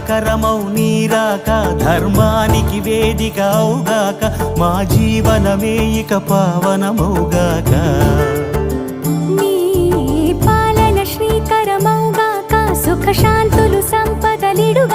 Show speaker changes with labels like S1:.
S1: మంగళకరమౌ నీరాక ధర్మానికి వేదిక అవుగాక మా జీవనమే ఇక పావనమౌగాక
S2: నీ పాలన శ్రీకరమౌగాక సుఖ శాంతులు సంపదలిడుగాక